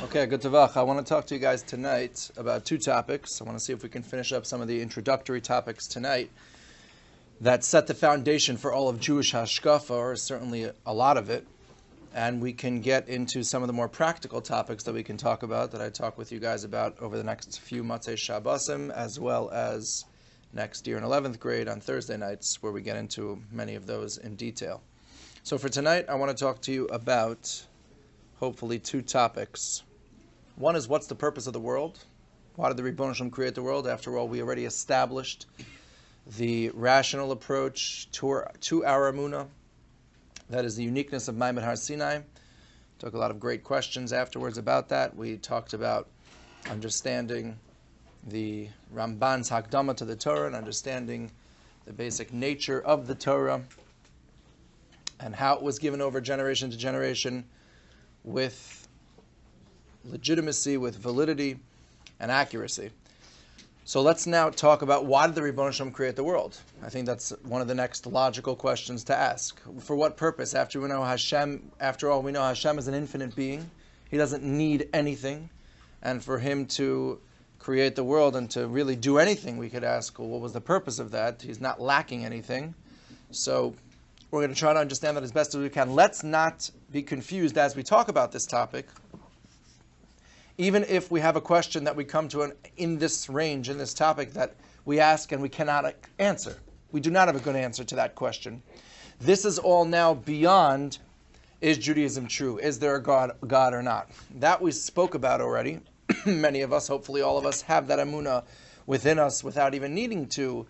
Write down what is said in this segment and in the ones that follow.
Okay, good tavach. I want to talk to you guys tonight about two topics. I want to see if we can finish up some of the introductory topics tonight that set the foundation for all of Jewish hashkafa, or certainly a lot of it. And we can get into some of the more practical topics that we can talk about, that I talk with you guys about over the next few Matzei Shabbosim, as well as next year in 11th grade on Thursday nights, where we get into many of those in detail. So for tonight, I want to talk to you about, hopefully, two topics. One is, what's the purpose of the world? Why did the Ribbono Shel Olam create the world? After all, we already established the rational approach to our Emunah. That is the uniqueness of Ma'amad Har Sinai. Took a lot of great questions afterwards about that. We talked about understanding the Ramban's Hakdama to the Torah and understanding the basic nature of the Torah and how it was given over generation to generation with legitimacy, with validity and accuracy. So let's now talk about, why did the Ribbono Shel Olam create the world? I think that's one of the next logical questions to ask. For what purpose? After all, we know Hashem is an infinite being. He doesn't need anything. And for him to create the world and to really do anything, we could ask, well, what was the purpose of that? He's not lacking anything. So we're going to try to understand that as best as we can. Let's not be confused as we talk about this topic. Even if we have a question that we come to in this range, in this topic, that we ask and we cannot answer. We do not have a good answer to that question. This is all now beyond, is Judaism true? Is there a God or not? That we spoke about already. Many of us, hopefully all of us, have that emunah within us without even needing to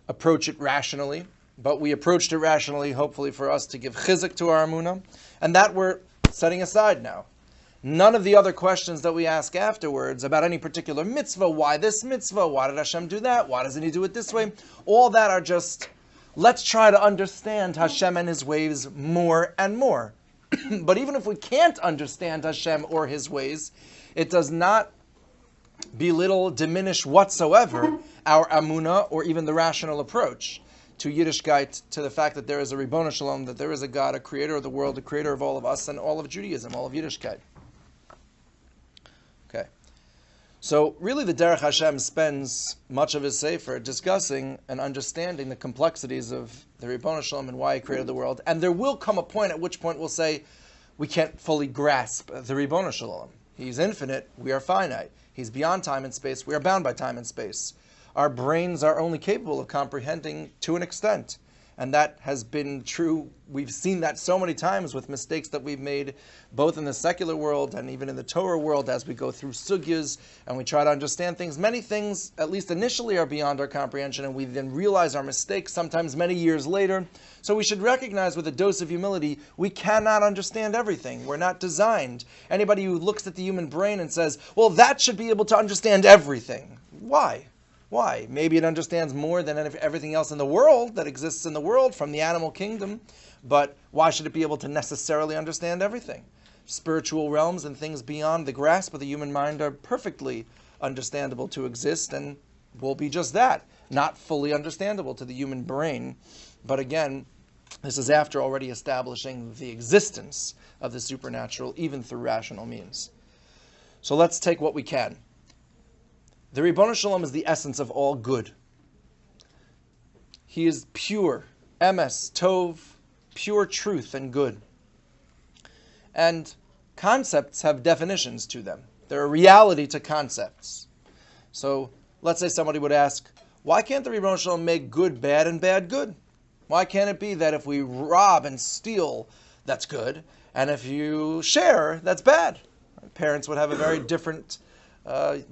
approach it rationally. But we approached it rationally, hopefully for us to give chizuk to our emunah. And that we're setting aside now. None of the other questions that we ask afterwards about any particular mitzvah, why this mitzvah, why did Hashem do that, why doesn't he do it this way, all that are just, let's try to understand Hashem and his ways more and more. But even if we can't understand Hashem or his ways, it does not belittle, diminish whatsoever our emunah or even the rational approach to Yiddishkeit, to the fact that there is a Ribbono Shel Olam, that there is a God, a creator of the world, a creator of all of us and all of Judaism, all of Yiddishkeit. Okay, so really the Derech Hashem spends much of his Sefer discussing and understanding the complexities of the Ribbono Shel Olam and why he created the world. And there will come a point at which point we'll say, we can't fully grasp the Ribbono Shel Olam. He's infinite, we are finite. He's beyond time and space, we are bound by time and space. Our brains are only capable of comprehending to an extent. And that has been true. We've seen that so many times with mistakes that we've made, both in the secular world and even in the Torah world, as we go through sugyas and we try to understand things. Many things, at least initially, are beyond our comprehension, and we then realize our mistakes sometimes many years later. So we should recognize, with a dose of humility, we cannot understand everything. We're not designed. Anybody who looks at the human brain and says, well, that should be able to understand everything. Why? Why? Maybe it understands more than everything else in the world that exists in the world from the animal kingdom, but why should it be able to necessarily understand everything? Spiritual realms and things beyond the grasp of the human mind are perfectly understandable to exist and will be just that, not fully understandable to the human brain. But again, this is after already establishing the existence of the supernatural, even through rational means. So let's take what we can. The Ribbono Shel Olam is the essence of all good. He is pure, emes, tov, pure truth and good. And concepts have definitions to them. They're a reality to concepts. So let's say somebody would ask, why can't the Ribbono Shel Olam make good bad and bad good? Why can't it be that if we rob and steal, that's good, and if you share, that's bad? Parents would have a very different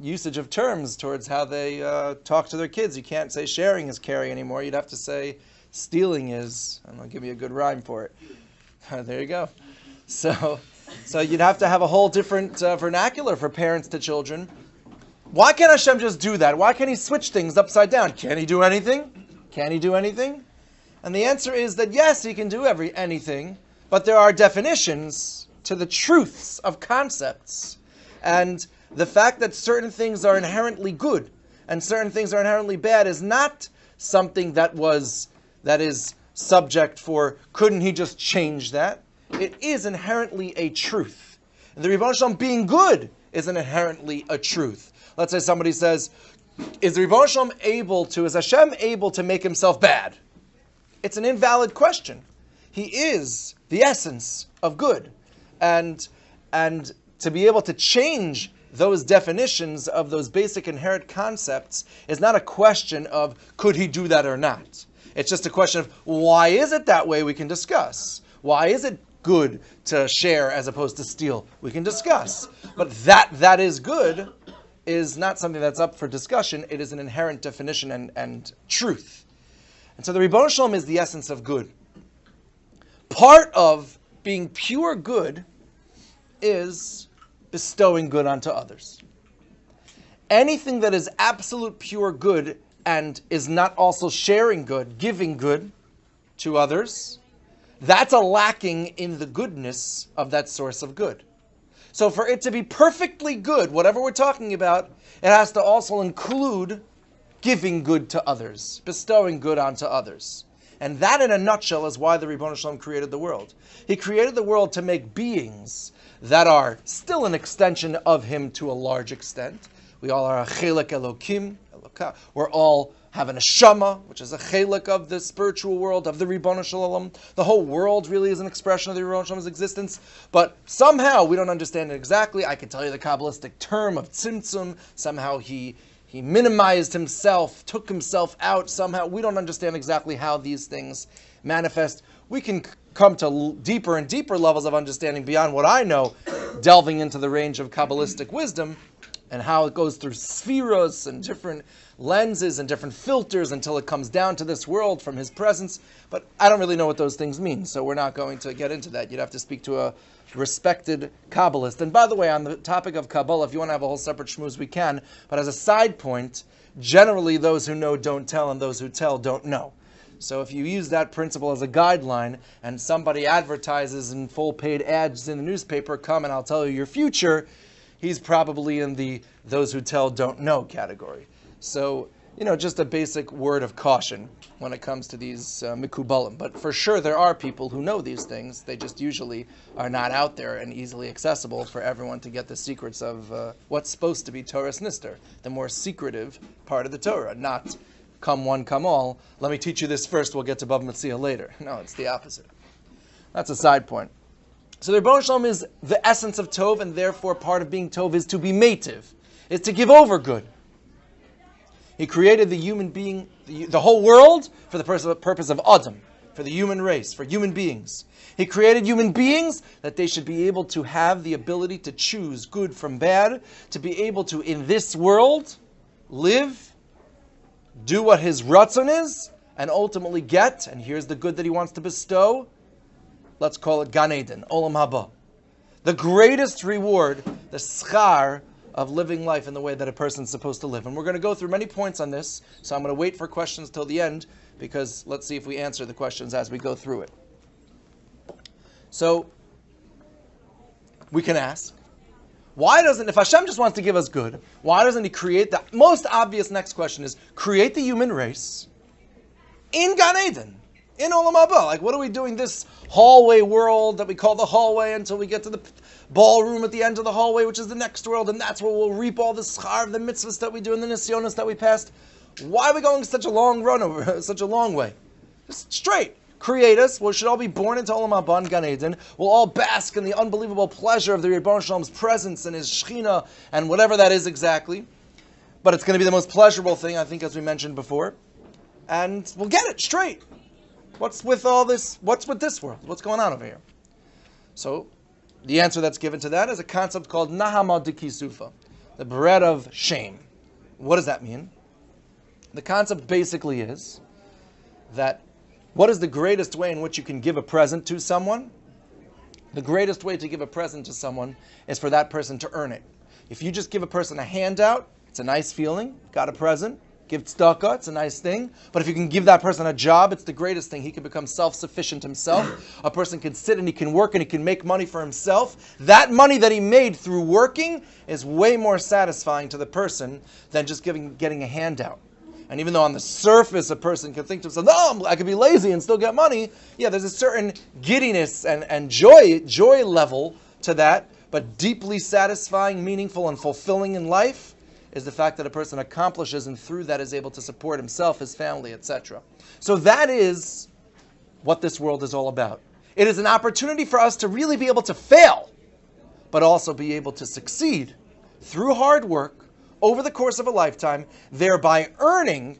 usage of terms towards how they talk to their kids. You can't say sharing is caring anymore. You'd have to say stealing is, and I'll give you a good rhyme for it. There you go. So you'd have to have a whole different vernacular for parents to children. Why can't Hashem just do that? Why can't he switch things upside down? Can he do anything? Can he do anything? And the answer is that yes, he can do anything, but there are definitions to the truths of concepts. And the fact that certain things are inherently good and certain things are inherently bad is not something that is subject for, couldn't he just change that? It is inherently a truth. And the Ribbono Shel Olam being good is inherently a truth. Let's say somebody says, is Hashem able to make himself bad? It's an invalid question. He is the essence of good. And to be able to change those definitions of those basic inherent concepts is not a question of could he do that or not. It's just a question of why is it that way we can discuss. Why is it good to share as opposed to steal? We can discuss. But that is good is not something that's up for discussion. It is an inherent definition and truth. And so the Ribono Shel Olam is the essence of good. Part of being pure good is bestowing good onto others. Anything that is absolute pure good and is not also sharing good, giving good to others, that's a lacking in the goodness of that source of good. So for it to be perfectly good, whatever we're talking about, it has to also include giving good to others, bestowing good onto others. And that in a nutshell is why the Ribono Shel Olam created the world. He created the world to make beings that are still an extension of him to a large extent. We all are a chelek Elokim. We're all have an neshama, which is a chelek of the spiritual world, of the Ribono Shel Olam. The whole world really is an expression of the Ribono Shel Olam's existence, but somehow we don't understand it exactly. I can tell you the Kabbalistic term of tzimtzum. Somehow he minimized himself, took himself out. Somehow we don't understand exactly how these things manifest. We can come to deeper and deeper levels of understanding beyond what I know, delving into the range of Kabbalistic wisdom and how it goes through spheros and different lenses and different filters until it comes down to this world from his presence. But I don't really know what those things mean, so we're not going to get into that. You'd have to speak to a respected Kabbalist. And by the way, on the topic of Kabbalah, if you want to have a whole separate shmooze, we can. But as a side point, generally those who know don't tell, and those who tell don't know. So if you use that principle as a guideline, and somebody advertises in full paid ads in the newspaper, come and I'll tell you your future, he's probably in the those who tell don't know category. So, just a basic word of caution when it comes to these mikubalim. But for sure, there are people who know these things. They just usually are not out there and easily accessible for everyone to get the secrets of what's supposed to be Torah's Nister, the more secretive part of the Torah, not come one, come all. Let me teach you this first, we'll get to Bava Metzia later. No, it's the opposite. That's a side point. So the Ribono Shel Olam is the essence of Tov, and therefore part of being Tov is to be meitiv, is to give over good. He created the human being, the whole world, for the purpose of Adam, for the human race, for human beings. He created human beings that they should be able to have the ability to choose good from bad, to be able to, in this world, live, do what his ratzon is, and ultimately get, and here's the good that he wants to bestow, let's call it Gan Eden, Olam Haba. The greatest reward, the schar of living life in the way that a person's supposed to live. And we're going to go through many points on this, so I'm going to wait for questions till the end, because let's see if we answer the questions as we go through it. So, we can ask, if Hashem just wants to give us good, why doesn't he create, the most obvious next question is, create the human race in Gan Eden, in Olam Haba? Like, what are we doing this hallway world that we call the hallway until we get to the ballroom at the end of the hallway, which is the next world, and that's where we'll reap all the schar of the mitzvahs that we do and the nisyonos that we passed? Why are we going such a long run over, such a long way? Just straight. Create us. We should all be born into Olam Haba and Gan Eden. We'll all bask in the unbelievable pleasure of the Ribono Shel Olam's presence and his Shechina and whatever that is exactly. But it's going to be the most pleasurable thing, I think, as we mentioned before. And we'll get it straight. What's with all this? What's with this world? What's going on over here? So, the answer that's given to that is a concept called Nahama de Kisufa, the bread of shame. What does that mean? The concept basically is that what is the greatest way in which you can give a present to someone? The greatest way to give a present to someone is for that person to earn it. If you just give a person a handout, it's a nice feeling, got a present. Give tzedakah, it's a nice thing. But if you can give that person a job, it's the greatest thing. He can become self-sufficient himself. A person can sit and he can work and he can make money for himself. That money that he made through working is way more satisfying to the person than just getting a handout. And even though on the surface a person can think to himself, no, I could be lazy and still get money. Yeah, there's a certain giddiness and joy level to that, but deeply satisfying, meaningful, and fulfilling in life is the fact that a person accomplishes and through that is able to support himself, his family, etc. So that is what this world is all about. It is an opportunity for us to really be able to fail, but also be able to succeed through hard work over the course of a lifetime, thereby earning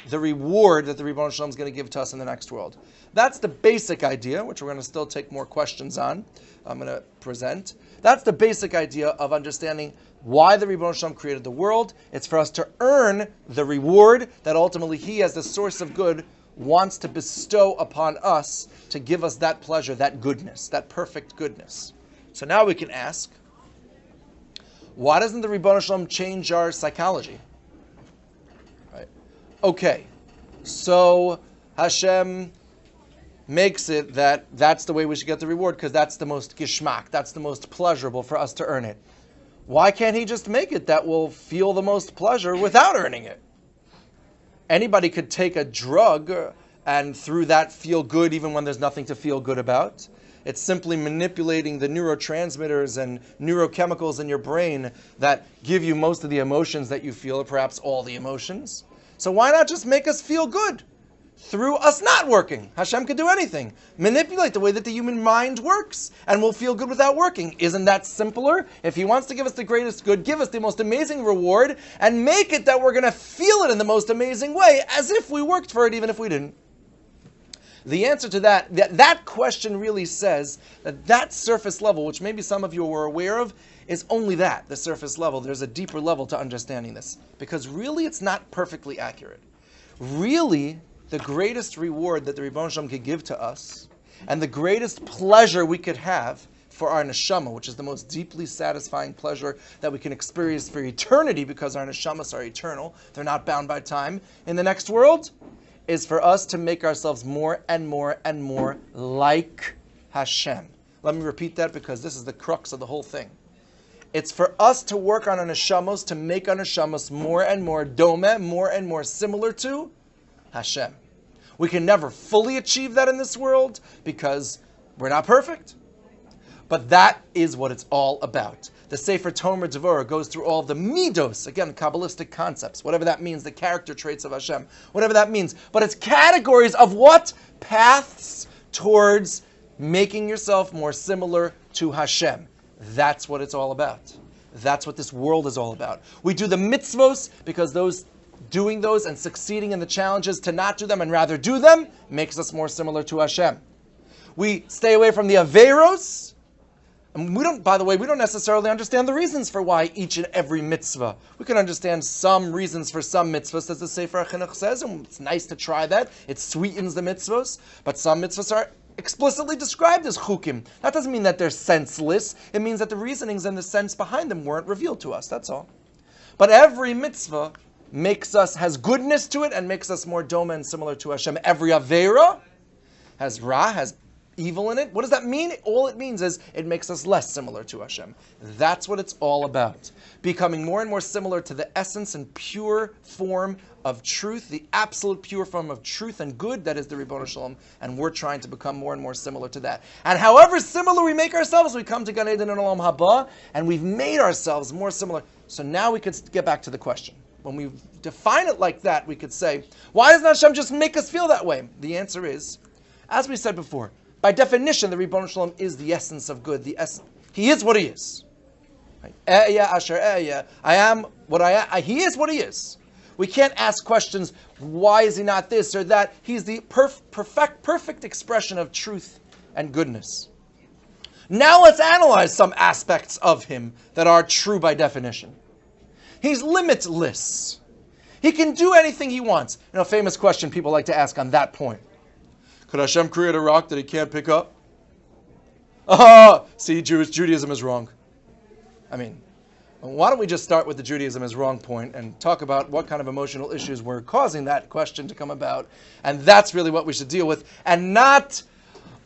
the reward that the Ribono Shel Olam is going to give to us in the next world. That's the basic idea, which we're going to still take more questions on. I'm going to present. That's the basic idea of understanding why the Ribono Shel Olam created the world. It's for us to earn the reward that ultimately He, as the source of good, wants to bestow upon us to give us that pleasure, that goodness, that perfect goodness. So now we can ask, why doesn't the Ribono Shel Olam change our psychology? Right? Okay, so Hashem makes it that that's the way we should get the reward because that's the most gishmak, that's the most pleasurable for us to earn it. Why can't He just make it that we'll feel the most pleasure without earning it? Anybody could take a drug and through that feel good even when there's nothing to feel good about. It's simply manipulating the neurotransmitters and neurochemicals in your brain that give you most of the emotions that you feel, or perhaps all the emotions. So why not just make us feel good through us not working? Hashem could do anything. Manipulate the way that the human mind works, and we'll feel good without working. Isn't that simpler? If He wants to give us the greatest good, give us the most amazing reward, and make it that we're going to feel it in the most amazing way, as if we worked for it, even if we didn't. The answer to that question really says that surface level, which maybe some of you were aware of, is only that, the surface level. There's a deeper level to understanding this. Because really it's not perfectly accurate. Really, the greatest reward that the Ribono Shel Olam could give to us, and the greatest pleasure we could have for our neshama, which is the most deeply satisfying pleasure that we can experience for eternity, because our neshamas are eternal, they're not bound by time, in the next world, is for us to make ourselves more and more and more like Hashem. Let me repeat that because this is the crux of the whole thing. It's for us to work on our neshamos, to make our neshamos more and more dome, more and more similar to Hashem. We can never fully achieve that in this world because we're not perfect. But that is what it's all about. The Sefer Tomer Devorah goes through all of the midos, again, Kabbalistic concepts, whatever that means, the character traits of Hashem, whatever that means. But it's categories of what? Paths towards making yourself more similar to Hashem. That's what it's all about. That's what this world is all about. We do the mitzvos because doing those and succeeding in the challenges to not do them and rather do them makes us more similar to Hashem. We stay away from the averos. And we don't necessarily understand the reasons for why each and every mitzvah. We can understand some reasons for some mitzvahs, as the Sefer HaChinuch says, and it's nice to try that. It sweetens the mitzvahs. But some mitzvahs are explicitly described as chukim. That doesn't mean that they're senseless. It means that the reasonings and the sense behind them weren't revealed to us. That's all. But every mitzvah has goodness to it and makes us more doma and similar to Hashem. Every avera has has evil in it. What does that mean? All it means is it makes us less similar to Hashem. That's what it's all about. Becoming more and more similar to the essence and pure form of truth, the absolute pure form of truth and good that is the Ribono Shel Olam, and we're trying to become more and more similar to that. And however similar we make ourselves, we come to Gan Eden and Olam Haba, and we've made ourselves more similar. So now we could get back to the question. When we define it like that, we could say, why doesn't Hashem just make us feel that way? The answer is, as we said before, by definition, the Ribono Shel Olam is the essence of good. He is what He is. Right? I am what I am. He is what He is. We can't ask questions, why is He not this or that? He's the perfect expression of truth and goodness. Now let's analyze some aspects of Him that are true by definition. He's limitless. He can do anything He wants. A famous question people like to ask on that point. Could Hashem create a rock that He can't pick up? See, Judaism is wrong. Why don't we just start with the Judaism is wrong point and talk about what kind of emotional issues were causing that question to come about. And that's really what we should deal with. And not,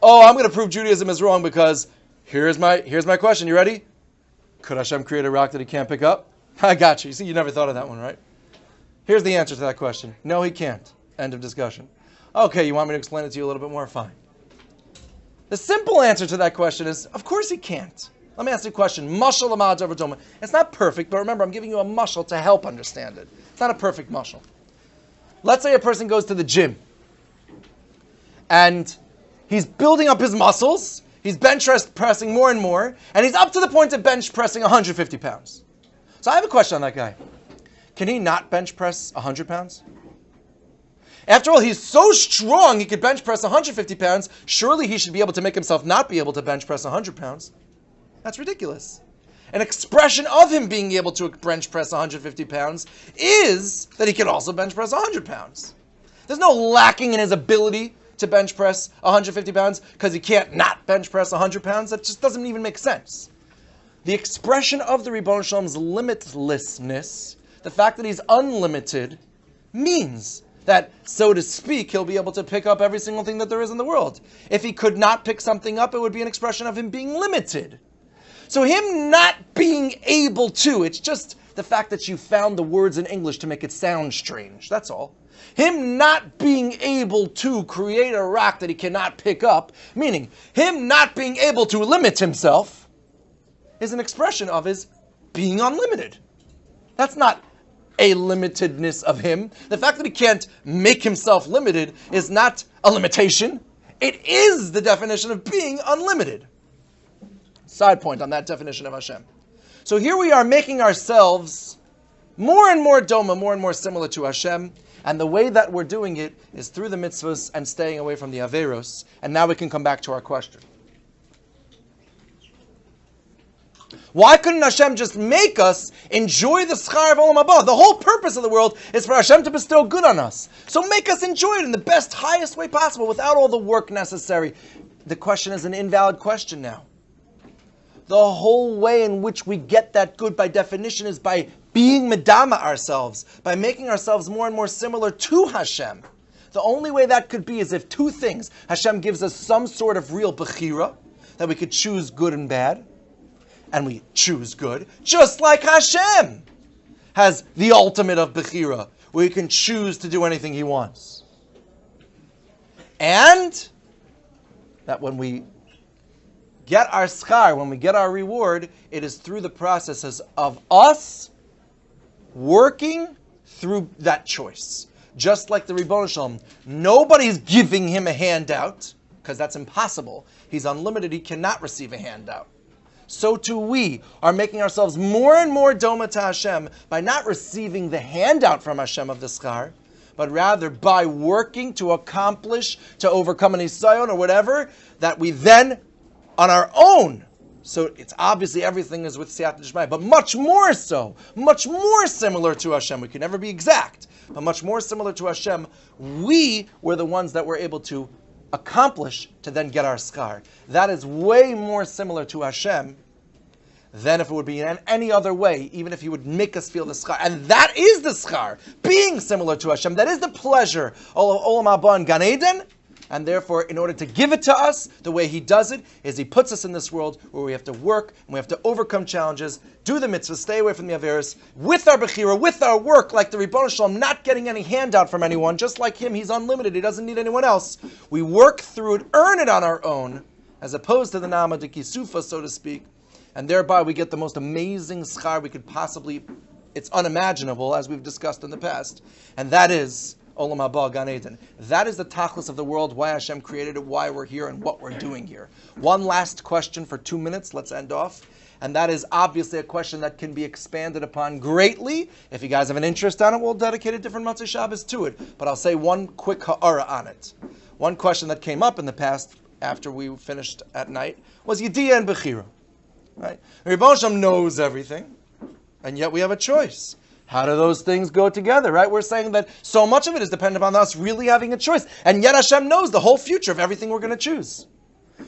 I'm going to prove Judaism is wrong because here's my question. You ready? Could Hashem create a rock that He can't pick up? I got you. You see, you never thought of that one, right? Here's the answer to that question. No, He can't. End of discussion. Okay, you want me to explain it to you a little bit more? Fine. The simple answer to that question is, of course He can't. Let me ask you a question. Mashal lamad over doma. It's not perfect, but remember, I'm giving you a mashal to help understand it. It's not a perfect mashal. Let's say a person goes to the gym, and he's building up his muscles, he's bench pressing more and more, and he's up to the point of bench pressing 150 pounds. So I have a question on that guy. Can he not bench press 100 pounds? After all, he's so strong he could bench press 150 pounds. Surely he should be able to make himself not be able to bench press 100 pounds. That's ridiculous. An expression of him being able to bench press 150 pounds is that he can also bench press 100 pounds. There's no lacking in his ability to bench press 150 pounds because he can't not bench press 100 pounds. That just doesn't even make sense. The expression of the Ribbon Shalom's limitlessness, the fact that he's unlimited, means that, so to speak, he'll be able to pick up every single thing that there is in the world. If he could not pick something up, it would be an expression of him being limited. So him not being able to, it's just the fact that you found the words in English to make it sound strange. That's all. Him not being able to create a rock that he cannot pick up, meaning him not being able to limit himself, is an expression of his being unlimited. That's not a limitedness of him. The fact that he can't make himself limited is not a limitation. It is the definition of being unlimited. Side point on that definition of Hashem. So here we are making ourselves more and more doma, more and more similar to Hashem, and the way that we're doing it is through the mitzvahs and staying away from the averos. And now we can come back to our question. Why couldn't Hashem just make us enjoy the schar of Olam Haba? The whole purpose of the world is for Hashem to bestow good on us. So make us enjoy it in the best, highest way possible without all the work necessary. The question is an invalid question now. The whole way in which we get that good by definition is by being medama ourselves, by making ourselves more and more similar to Hashem. The only way that could be is if two things. Hashem gives us some sort of real bechira, that we could choose good and bad, and we choose good, just like Hashem has the ultimate of bechira, where he can choose to do anything he wants. And that when we get our schar, when we get our reward, it is through the processes of us working through that choice. Just like the Ribbon Shalom, nobody's giving him a handout, because that's impossible. He's unlimited, he cannot receive a handout. So too we are making ourselves more and more doma to Hashem by not receiving the handout from Hashem of the schar, but rather by working to accomplish, to overcome an isayon or whatever, that we then on our own. So it's obviously everything is with Siyat D'Shmaya, but much more so, much more similar to Hashem. We can never be exact, but much more similar to Hashem. We were the ones that were able to accomplish to then get our schar. That is way more similar to Hashem than if it would be in any other way, even if he would make us feel the schar. And that is the schar, being similar to Hashem. That is the pleasure of Olam Haba and Gan Eden. And therefore, in order to give it to us, the way he does it is he puts us in this world where we have to work and we have to overcome challenges, do the mitzvah, stay away from the averos, with our bechira, with our work, like the Ribbon Shalom, not getting any handout from anyone. Just like him, he's unlimited. He doesn't need anyone else. We work through it, earn it on our own, as opposed to the Nama de Kisufa, so to speak. And thereby we get the most amazing schar we could possibly, it's unimaginable, as we've discussed in the past. And that is Olam Haba, Gan Eden. That is the tachlis of the world, why Hashem created it, why we're here, and what we're doing here. One last question for 2 minutes, let's end off. And that is obviously a question that can be expanded upon greatly. If you guys have an interest on it, we'll dedicate a different Motzei Shabbos to it. But I'll say one quick ha'ara on it. One question that came up in the past, after we finished at night, was Yedia and Bechira. Right? Ribbon Shalom knows everything, and yet we have a choice. How do those things go together, right? We're saying that so much of it is dependent on us really having a choice. And yet Hashem knows the whole future of everything we're going to choose.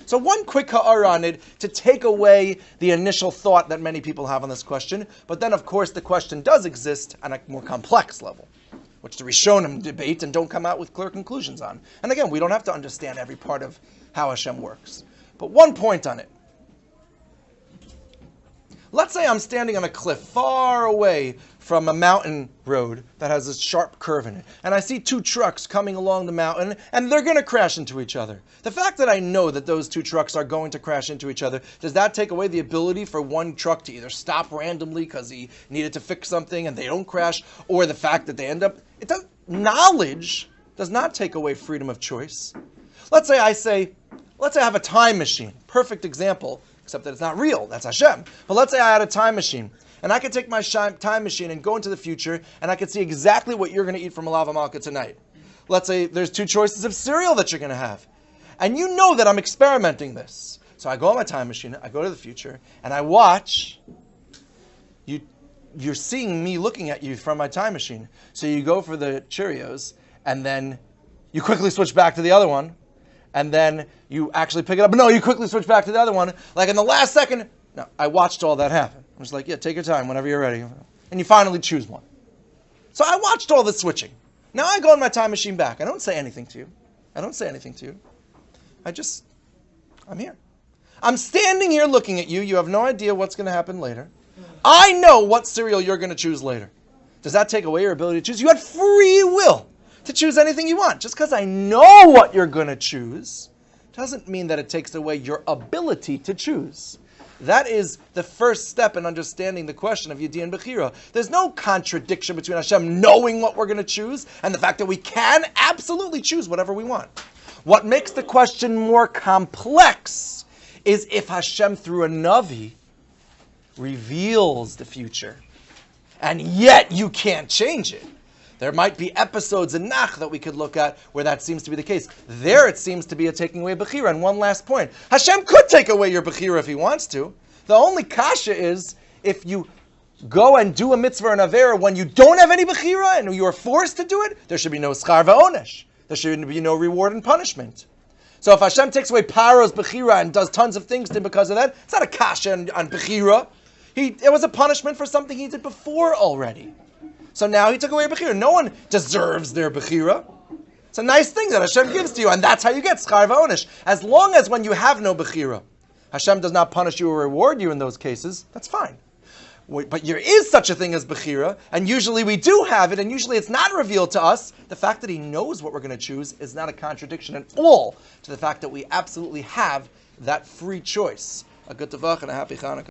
So one quick ha'ara on it to take away the initial thought that many people have on this question. But then, of course, the question does exist on a more complex level, which the Rishonim debate and don't come out with clear conclusions on. And again, we don't have to understand every part of how Hashem works. But one point on it. Let's say I'm standing on a cliff far away from a mountain road that has a sharp curve in it, and I see two trucks coming along the mountain, and they're going to crash into each other. The fact that I know that those two trucks are going to crash into each other, does that take away the ability for one truck to either stop randomly because he needed to fix something and they don't crash, or the fact that they end up... Knowledge does not take away freedom of choice. Let's say I have a time machine. Perfect example, except that it's not real. That's Hashem. But let's say I had a time machine. And I could take my time machine and go into the future, and I could see exactly what you're going to eat from Malava Malka tonight. Let's say there's two choices of cereal that you're going to have. And you know that I'm experimenting this. So I go on my time machine, I go to the future, and I watch. You're seeing me looking at you from my time machine. So you go for the Cheerios, and then you quickly switch back to the other one, and then you actually pick it up. No, you quickly switch back to the other one. Like in the last second, no, I watched all that happen. I was like, yeah, take your time whenever you're ready. And you finally choose one. So I watched all this switching. Now I go in my time machine back. I don't say anything to you. I'm here. I'm standing here looking at you. You have no idea what's going to happen later. I know what cereal you're going to choose later. Does that take away your ability to choose? You had free will to choose anything you want. Just because I know what you're going to choose doesn't mean that it takes away your ability to choose. That is the first step in understanding the question of Yedia-Bechira. There's no contradiction between Hashem knowing what we're going to choose and the fact that we can absolutely choose whatever we want. What makes the question more complex is if Hashem, through a Navi, reveals the future, and yet you can't change it. There might be episodes in Nach that we could look at where that seems to be the case. There it seems to be a taking away Bechira. And one last point. Hashem could take away your Bechira if he wants to. The only kasha is if you go and do a mitzvah or an avera when you don't have any Bechira and you are forced to do it, there should be no schar va'onesh. There should be no reward and punishment. So if Hashem takes away Paro's Bechira and does tons of things to him because of that, it's not a kasha on Bechira. It was a punishment for something he did before already. So now he took away your Bechira. No one deserves their Bechira. It's a nice thing that Hashem gives to you, and that's how you get schar va'onesh. As long as when you have no Bechira, Hashem does not punish you or reward you in those cases, that's fine. But there is such a thing as Bechira, and usually we do have it, and usually it's not revealed to us. The fact that he knows what we're going to choose is not a contradiction at all to the fact that we absolutely have that free choice. A good Tavach and a happy Chanukah.